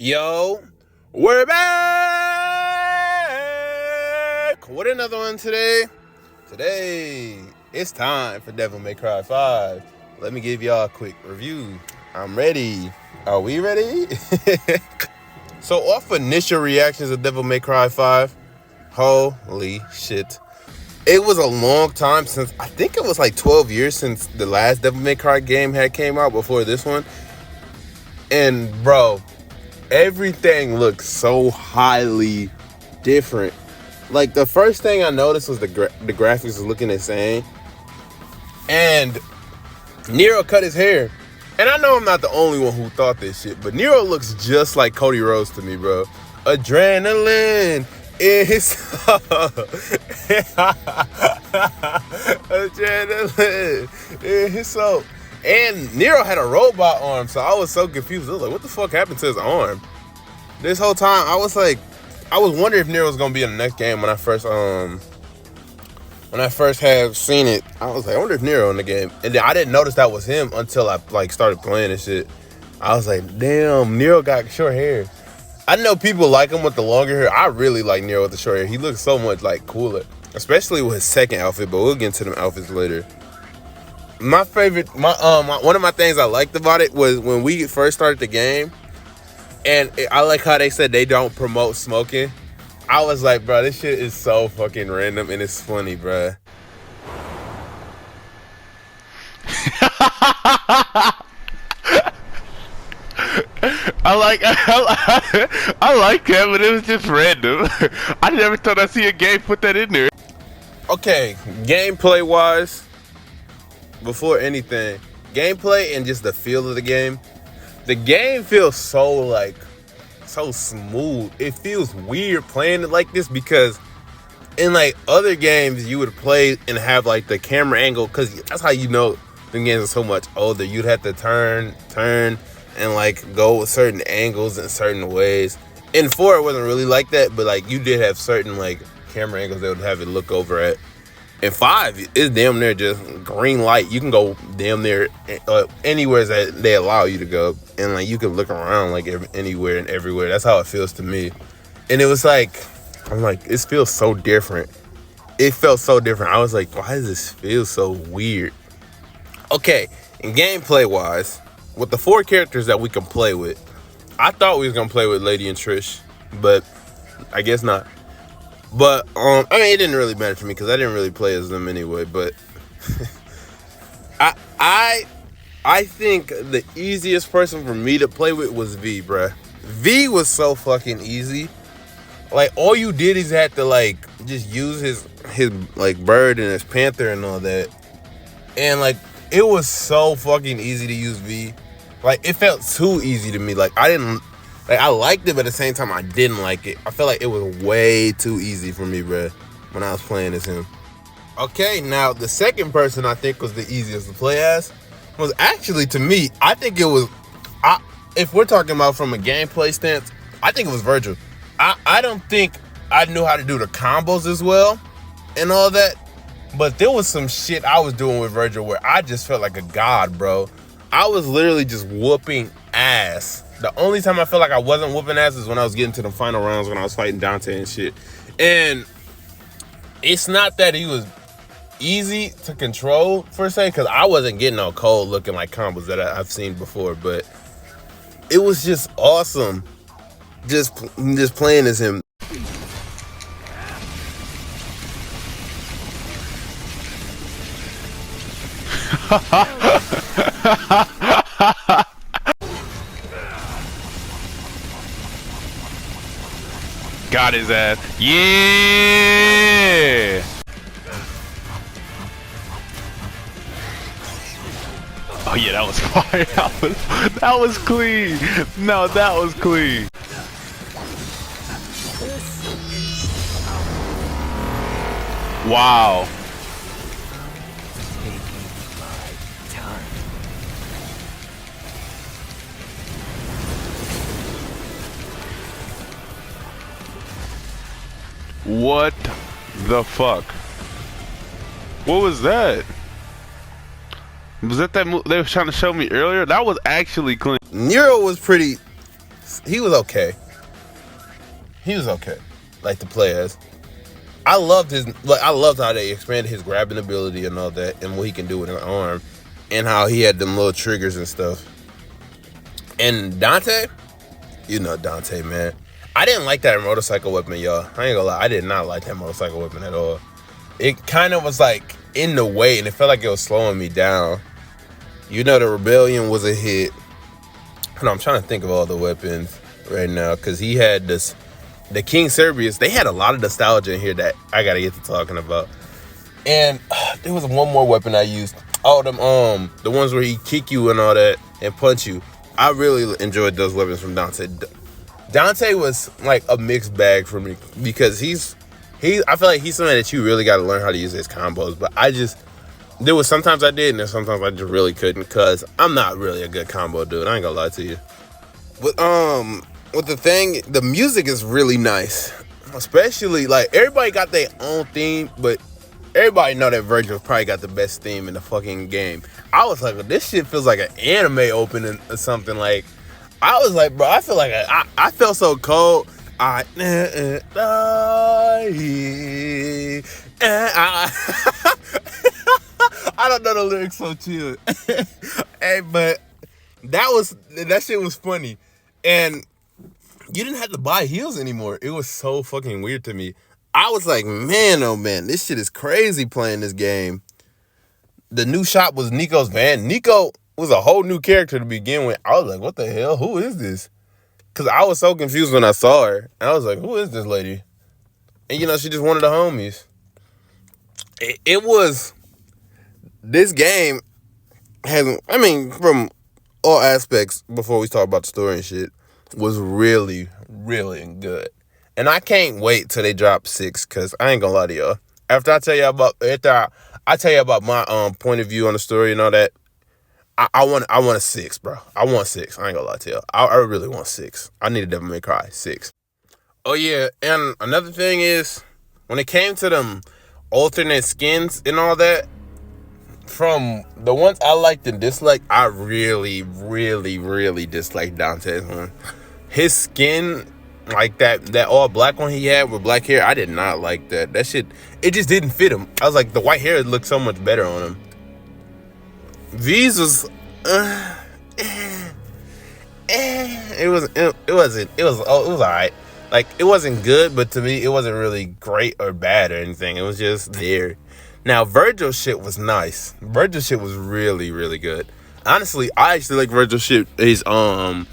Yo, we're back with another one today. Today, it's time for Devil May Cry 5. Let me give y'all a quick review. I'm ready. Are we ready? So, off initial reactions of Devil May Cry 5, holy shit. It was a long time since, I think it was like 12 years since the last Devil May Cry game had came out before this one. And bro, everything looks so highly different. Like, the first thing I noticed was the graphics was looking insane. And Nero cut his hair. And I know I'm not the only one who thought this shit, but Nero looks just like Cody Rhodes to me, bro. Adrenaline in his soul. Adrenaline in his soul. And Nero had a robot arm, so I was so confused. I was like, what the fuck happened to his arm? This whole time, I was wondering if Nero was gonna be in the next game when I first had seen it. I was like, I wonder if Nero in the game. And then I didn't notice that was him until I started playing and shit. I was like, damn, Nero got short hair. I know people like him with the longer hair. I really like Nero with the short hair. He looks so much cooler, especially with his second outfit. But we'll get into them outfits later. My favorite, one of my things I liked about it was when we first started the game, and I like how they said they don't promote smoking. I was like, bro, this shit is so fucking random and it's funny, bro. I like that, but it was just random. I never thought I'd see a game put that in there. Okay, gameplay wise, before anything, gameplay and just the feel of the game. The game feels so smooth. It feels weird playing it like this because in other games you would play and have the camera angle, because that's how you know the games are so much older. You'd have to turn and go with certain angles in certain ways. In 4 it wasn't really like that, but you did have certain camera angles that would have it look over at. In 5, it's damn near just green light. You can go damn near anywhere that they allow you to go, and you can look around anywhere and everywhere. That's how it feels to me. And it was I'm like, it feels so different. It felt so different. I was like, why does this feel so weird? Okay, and gameplay wise, with the 4 characters that we can play with, I thought we was gonna play with Lady and Trish, but I guess not. But I mean, it didn't really matter to me because I didn't really play as them anyway. But I think the easiest person for me to play with was V, bruh. V was so fucking easy. All you did is had to just use his bird and his panther and all that, and it was so fucking easy to use V. It felt too easy to me. I liked it, but at the same time, I didn't like it. I felt like it was way too easy for me, bruh, when I was playing as him. Okay, now, the second person I think was the easiest to play as was actually, to me, I think it was, if we're talking about from a gameplay stance, I think it was Virgil. I don't think I knew how to do the combos as well and all that, but there was some shit I was doing with Virgil where I just felt like a god, bro. I was literally just whooping ass. The only time I felt like I wasn't whooping ass is when I was getting to the final rounds when I was fighting Dante and shit. And it's not that he was easy to control, per se, because I wasn't getting no cold looking combos that I've seen before, but it was just awesome just playing as him. Got his ass. Yeah! Oh yeah, that was fire. That was clean. No, that was clean. Wow. What the fuck? What was that? Was that move they were trying to show me earlier? That was actually clean. Nero was pretty he was okay. He was okay, like to play as. I loved I loved how they expanded his grabbing ability and all that, and what he can do with an arm, and how he had them little triggers and stuff. And Dante, you know Dante, man. I didn't like that motorcycle weapon, y'all. I ain't gonna lie, I did not like that motorcycle weapon at all. It kind of was like in the way, and it felt like it was slowing me down. You know, the Rebellion was a hit. And I'm trying to think of all the weapons right now, because he had this, the King Cerberus. They had a lot of nostalgia in here that I gotta get to talking about. And there was one more weapon I used. Oh, them the ones where he kick you and all that and punch you. I really enjoyed those weapons from Dante. Dante was like a mixed bag for me, because I feel like he's somebody that you really got to learn how to use his combos. But there was sometimes I did, and then sometimes I just really couldn't, because I'm not really a good combo dude. I ain't gonna lie to you. But with the music is really nice. Especially, like, everybody got their own theme, but everybody know that Virgil probably got the best theme in the fucking game. I was like, well, this shit feels like an anime opening or something. Like, I was like, bro, I feel like I felt so cold. I don't know the lyrics, so chill. Hey, but that shit was funny. And you didn't have to buy heals anymore. It was so fucking weird to me. I was like, man, oh man, this shit is crazy playing this game. The new shop was Nico's van. Nico was a whole new character to begin with. I was like, what the hell? Who is this? Because I was so confused when I saw her. And I was like, who is this lady? And, you know, she just one of the homies. It was... This game has... I mean, from all aspects, before we talk about the story and shit, was really, really good. And I can't wait till they drop 6, because I ain't gonna lie to y'all. After I tell you about my point of view on the story and all that, I want a 6, bro. I want 6. I ain't gonna lie to y'all. I really want 6. I need a Devil May Cry 6. Oh yeah, and another thing is, when it came to them alternate skins and all that, from the ones I liked and disliked, I really, really, really disliked Dante's one. His skin, like that all black one he had with black hair, I did not like that. That shit, it just didn't fit him. I was like, the white hair looked so much better on him. V's was, it was alright. Like, it wasn't good, but to me, it wasn't really great or bad or anything. It was just there. Now, Virgil's shit was nice. Virgil's shit was really, really good. Honestly, I actually like Virgil's shit. His alternate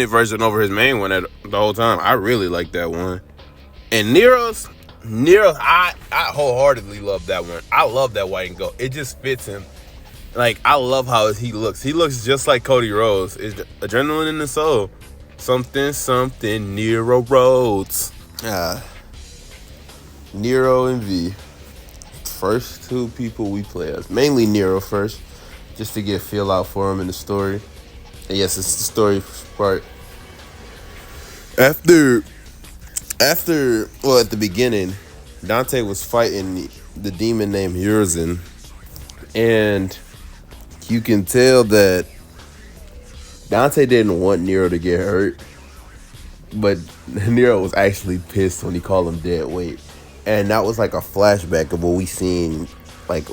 version over his main one the whole time. I really like that one. And Nero's, I wholeheartedly love that one. I love that white and gold. It just fits him. Like, I love how he looks. He looks just like Cody Rhodes. It's adrenaline in the soul. Something, Nero Rhodes. Nero and V. First two people we play as. Mainly Nero first, just to get a feel out for him in the story. And yes, it's the story part. After, well, at the beginning, Dante was fighting the demon named Urizen. And you can tell that Dante didn't want Nero to get hurt. But Nero was actually pissed when he called him dead weight. And that was like a flashback of what we seen, like,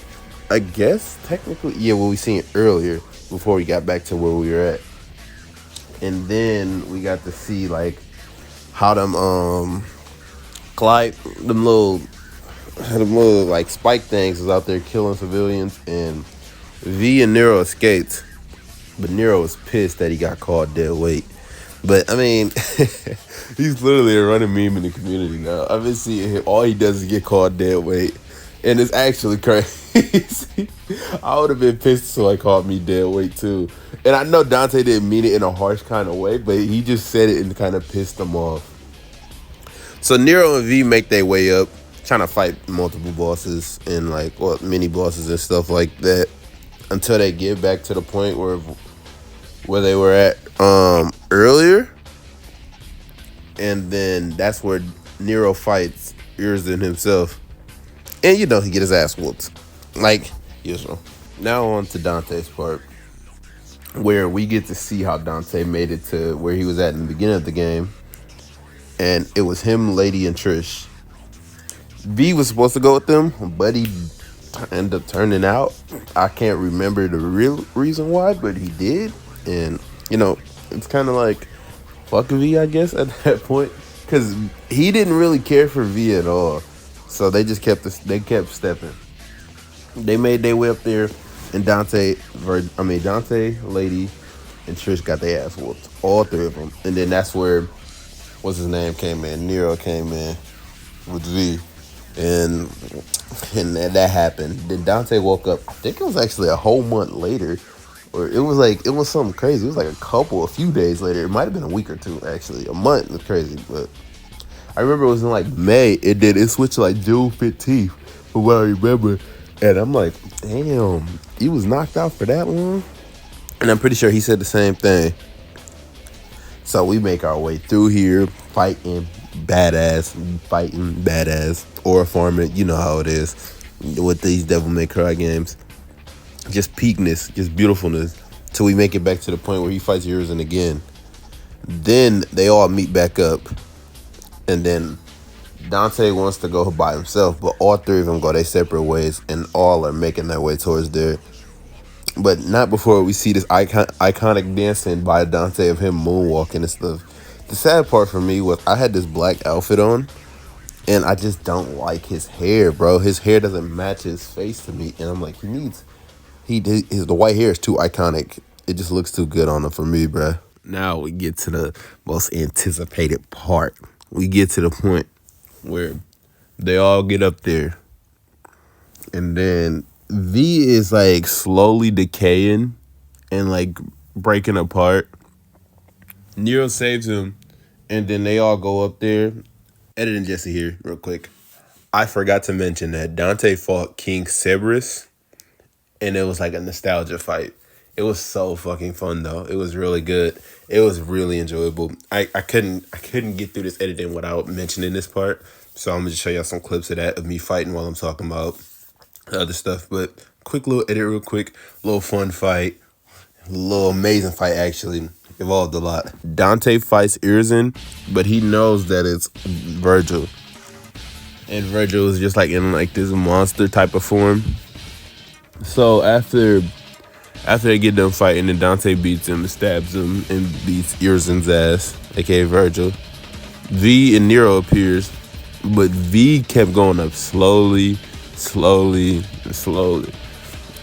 I guess, technically, yeah, what we seen earlier before we got back to where we were at. And then we got to see, like, how them little like spike things was out there killing civilians, and V and Nero escaped, but Nero was pissed that he got called dead weight. But I mean, he's literally a running meme in the community now. I've been seeing him. All he does is get called dead weight, and it's actually crazy. I would have been pissed if somebody called me dead weight too. And I know Dante didn't mean it in a harsh kind of way, but he just said it and kind of pissed them off. So Nero and V make their way up, trying to fight multiple bosses and like mini bosses and stuff like that, until they get back to the point where they were at earlier. And then that's where Nero fights Urizen himself. And you know, he get his ass whooped. Like usual. Now on to Dante's part. where we get to see how Dante made it to where he was at in the beginning of the game. And it was him, Lady, and Trish. V was supposed to go with them, but he ended up turning out. I can't remember the real reason why, but he did. And, it's kind of like, fuck V, I guess, at that point. Because he didn't really care for V at all. So they just kept stepping. They made their way up there, and Dante, Lady, and Trish got their ass whooped. All three of them. And then that's where, what's his name, came in. Nero came in with V. And that happened. Then Dante woke up. I think it was actually a whole month later. Or it was something crazy. It was like a few days later. It might have been a week or two, actually. A month was crazy. But I remember it was in like May. It switched to like June 15th, from what I remember. And I'm like, damn, he was knocked out for that long? And I'm pretty sure he said the same thing. So we make our way through here, fighting badass, or farming. You know how it is with these Devil May Cry games. Just peakness, just beautifulness, till we make it back to the point where he fights Urizen again. Then they all meet back up, and then Dante wants to go by himself, but all three of them go their separate ways, and all are making their way towards there. But not before we see this iconic dancing by Dante of him moonwalking and stuff. The sad part for me was I had this black outfit on, and I just don't like his hair, bro. His hair doesn't match his face to me, and I'm like, the white hair is too iconic. It just looks too good on him for me, bro. Now we get to the most anticipated part. We get to the point where they all get up there, and then V is like slowly decaying and like breaking apart. Nero saves him, and then they all go up there. Editing Jesse here, real quick. I forgot to mention that Dante fought King Cerberus, and it was like a nostalgia fight. It was so fucking fun though. It was really good. It was really enjoyable. I couldn't get through this editing without mentioning this part. So I'm gonna just show y'all some clips of that, of me fighting while I'm talking about other stuff. But quick little edit real quick. Little fun fight. Little amazing fight actually. Evolved a lot. Dante fights Urizen, but he knows that it's Virgil. And Virgil is just like in like this monster type of form. So after they get done fighting, and Dante beats him, stabs him, and beats Urizen's ass, aka Virgil, V and Nero appears, but V kept going up slowly.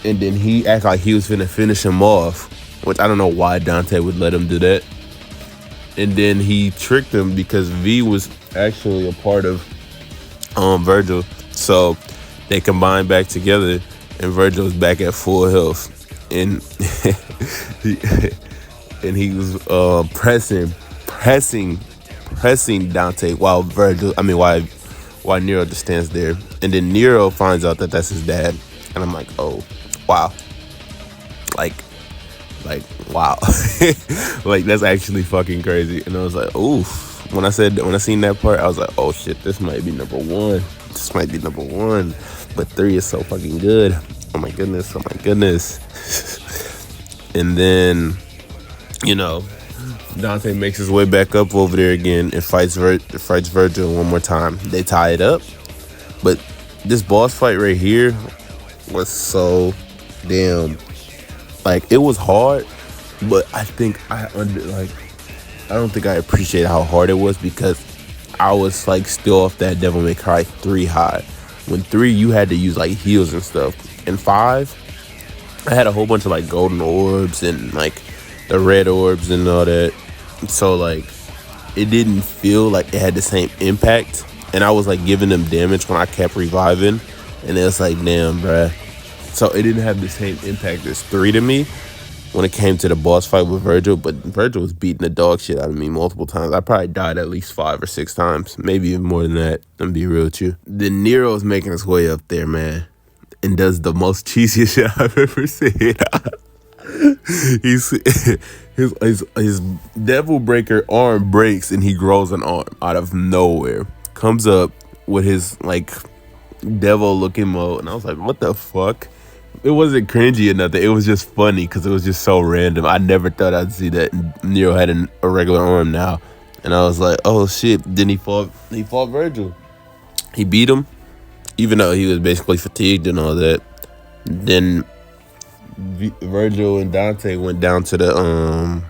And then he acted like he was finna finish him off, which I don't know why Dante would let him do that. And then he tricked him because V was actually a part of Virgil. So they combined back together, and Virgil was back at full health. And he was pressing Dante while Nero just stands there. And then Nero finds out that that's his dad, and I'm like, oh wow, like wow. Like that's actually fucking crazy. And I was like, oof. When I seen that part, I was like, oh shit, this might be number one. But 3 is so fucking good. Oh my goodness. And then, Dante makes his way back up over there again and fights Virgil one more time. They tie it up. But this boss fight right here was so damn, like, it was hard, but I think I don't think I appreciate how hard it was because I was like still off that Devil May Cry 3 high. When 3 you had to use like heals and stuff. And 5 I had a whole bunch of like golden orbs and like the red orbs and all that. So like it didn't feel like it had the same impact. And I was like giving them damage when I kept reviving. And it was like, damn, bruh. So it didn't have the same impact as 3 to me when it came to the boss fight with Virgil. But Virgil was beating the dog shit out of me multiple times. I probably died at least 5 or 6 times. Maybe even more than that. I'm be real with you. Then Nero's making his way up there, man. And does the most cheesiest shit I've ever seen. His Devil Breaker arm breaks and he grows an arm out of nowhere. Comes up with his like devil looking mode. And I was like, what the fuck? It wasn't cringy or nothing. It was just funny because it was just so random. I never thought I'd see that Nero had a regular arm now, and I was like, oh shit. Then he fought Virgil. He beat him, even though he was basically fatigued and all that. Then Virgil and Dante went down to the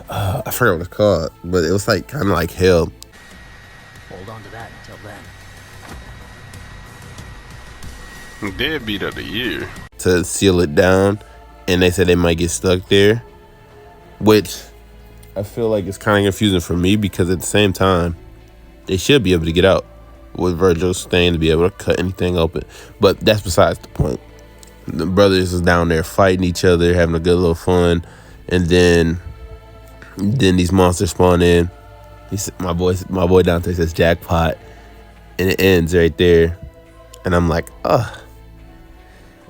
I forgot what it's called, but it was like kind of like hell. Hold on to that until then. Deadbeat of the year. To seal it down, and they said they might get stuck there, which I feel like it's kind of confusing for me because at the same time they should be able to get out with Virgil staying to be able to cut anything open, but that's besides the point. The brothers is down there fighting each other, having a good little fun, and then these monsters spawn in. My boy Dante says jackpot, and it ends right there, and I'm like, ugh.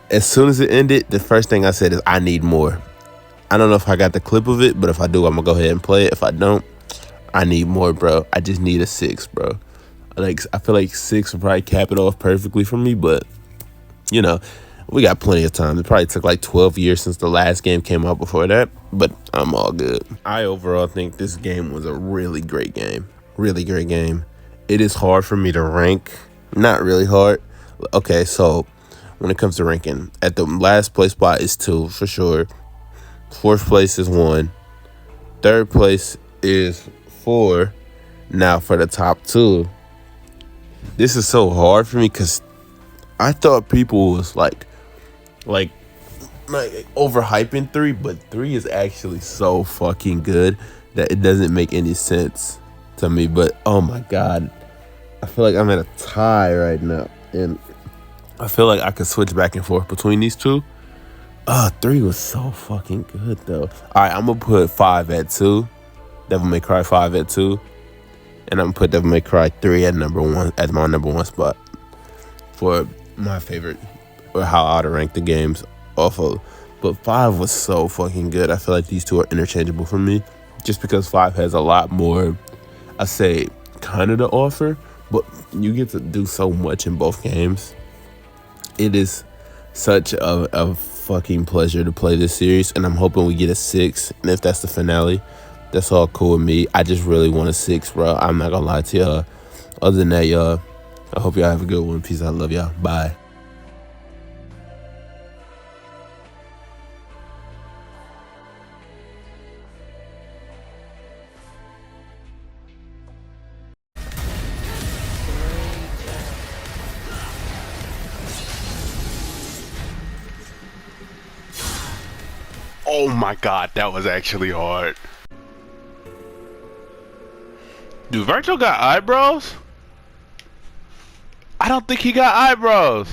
As soon as it ended, the first thing I said is, I need more. I don't know if I got the clip of it, but if I do, I'm gonna go ahead and play it. If I don't, I need more, bro. I just need a 6, bro. Like, I feel like 6 would probably cap it off perfectly for me, but you know, we got plenty of time. It probably took like 12 years since the last game came out before that, but I'm all good. I overall think this game was a really great game. Really great game. It is hard for me to rank. Not really hard. Okay, so when it comes to ranking, at the last place spot is 2 for sure. 4th place is 1. 3rd place is 4. Now for the top 2, this is so hard for me because I thought people was like overhyping 3, but 3 is actually so fucking good that it doesn't make any sense to me. But oh my god, I feel like I'm at a tie right now, and I feel like I could switch back and forth between these two. 3 was so fucking good though. All right, I'm gonna put 5 at 2. Devil May Cry 5 at 2, and I'm gonna put Devil May Cry 3 at number 1 as my number 1 spot for my favorite, or how I ought to rank the games off of. But 5 was so fucking good. I feel like these two are interchangeable for me, just because 5 has a lot more, I say, kind of to offer, but you get to do so much in both games. It is such a fucking pleasure to play this series, and I'm hoping we get a 6, and if that's the finale, that's all cool with me. I just really want a 6, bro. I'm not gonna lie to y'all. Other than that, y'all, I hope y'all have a good one. Peace out. Love y'all. Bye. Oh my god, that was actually hard. Dude, Virgil got eyebrows? I don't think he got eyebrows.